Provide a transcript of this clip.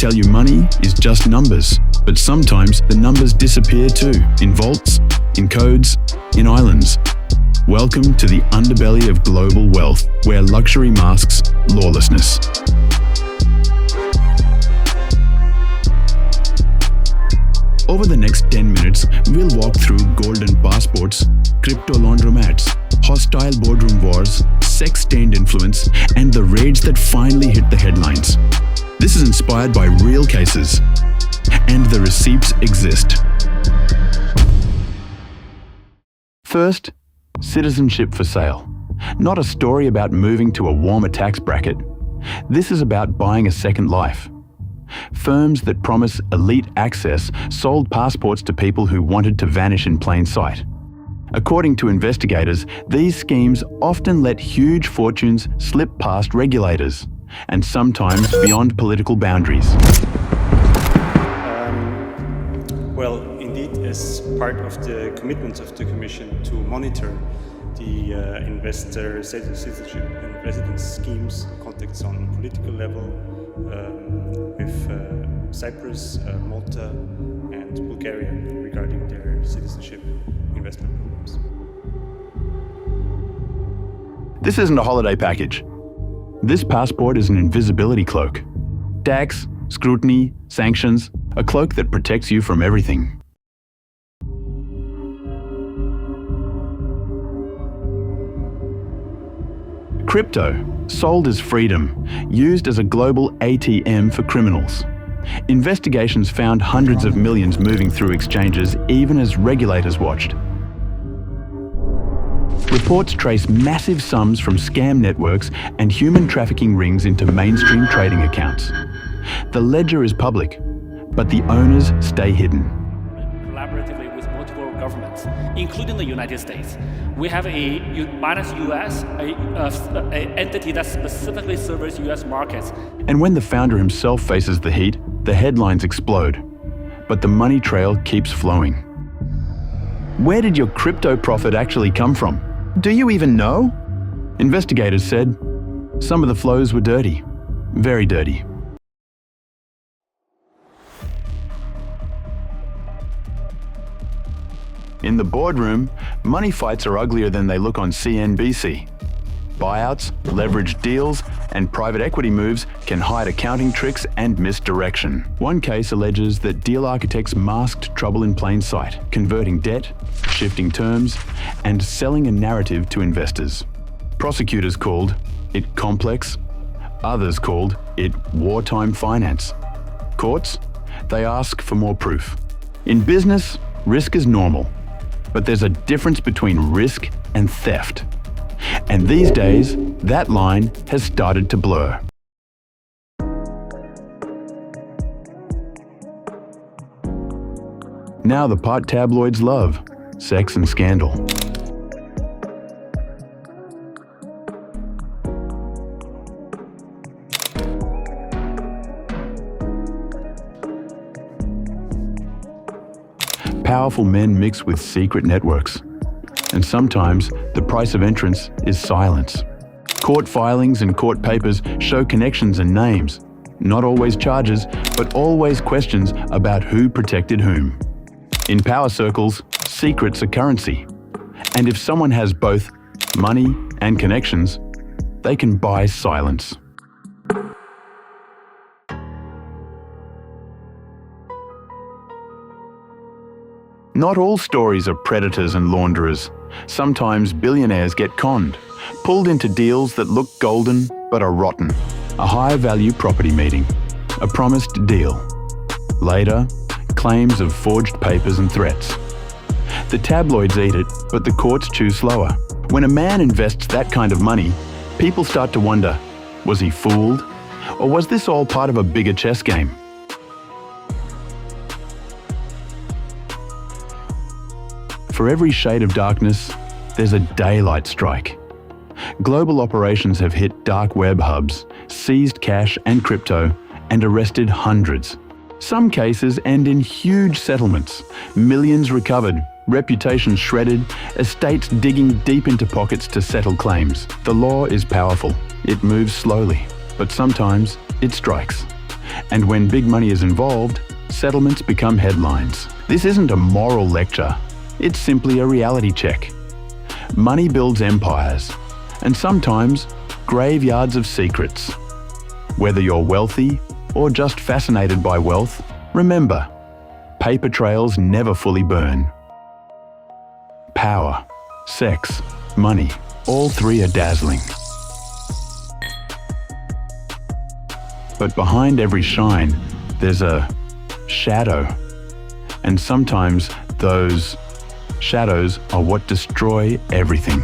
tell you money is just numbers, but sometimes the numbers disappear too, in vaults, in codes, in islands. Welcome to the underbelly of global wealth, where luxury masks lawlessness. Over the next 10 minutes, we'll walk through golden passports, crypto laundromats, hostile boardroom wars, sex-stained influence, and the raids that finally hit the headlines. This is inspired by real cases, and the receipts exist. First, citizenship for sale. Not a story about moving to a warmer tax bracket. This is about buying a second life. Firms that promise elite access sold passports to people who wanted to vanish in plain sight. According to investigators, these schemes often let huge fortunes slip past regulators, and sometimes beyond political boundaries. Well, indeed, as part of the commitment of the Commission to monitor the investor citizenship and residence schemes, contacts on political level with Cyprus, Malta and Bulgaria regarding their citizenship investment programs. This isn't a holiday package. This passport is an invisibility cloak. Tax, scrutiny, sanctions, a cloak that protects you from everything. Crypto, sold as freedom, used as a global ATM for criminals. Investigations found hundreds of millions moving through exchanges even as regulators watched. Reports trace massive sums from scam networks and human trafficking rings into mainstream trading accounts. The ledger is public, but the owners stay hidden. Collaboratively with multiple governments, including the United States, we have a minus US, an entity that specifically serves US markets. And when the founder himself faces the heat, the headlines explode. But the money trail keeps flowing. Where did your crypto profit actually come from? Do you even know? Investigators said some of the flows were dirty, very dirty. In the boardroom, money fights are uglier than they look on CNBC. Buyouts, leveraged deals, and private equity moves can hide accounting tricks and misdirection. One case alleges that deal architects masked trouble in plain sight, converting debt, shifting terms, and selling a narrative to investors. Prosecutors called it complex, others called it wartime finance. Courts, they ask for more proof. In business, risk is normal. But there's a difference between risk and theft. And these days, that line has started to blur. Now the part tabloids love, sex and scandal. Powerful men mix with secret networks. And sometimes the price of entrance is silence. Court filings and court papers show connections and names. Not always charges, but always questions about who protected whom. In power circles, secrets are currency. And if someone has both money and connections, they can buy silence. Not all stories are predators and launderers. Sometimes billionaires get conned, pulled into deals that look golden but are rotten. A high-value property meeting, a promised deal. Later, claims of forged papers and threats. The tabloids eat it, but the courts chew slower. When a man invests that kind of money, people start to wonder, was he fooled? Or was this all part of a bigger chess game? For every shade of darkness, there's a daylight strike. Global operations have hit dark web hubs, seized cash and crypto, and arrested hundreds. Some cases end in huge settlements, millions recovered, reputations shredded, estates digging deep into pockets to settle claims. The law is powerful. It moves slowly, but sometimes it strikes. And when big money is involved, settlements become headlines. This isn't a moral lecture. It's simply a reality check. Money builds empires, and sometimes graveyards of secrets. Whether you're wealthy or just fascinated by wealth, remember, paper trails never fully burn. Power, sex, money, all three are dazzling. But behind every shine, there's a shadow. And sometimes those shadows are what destroy everything.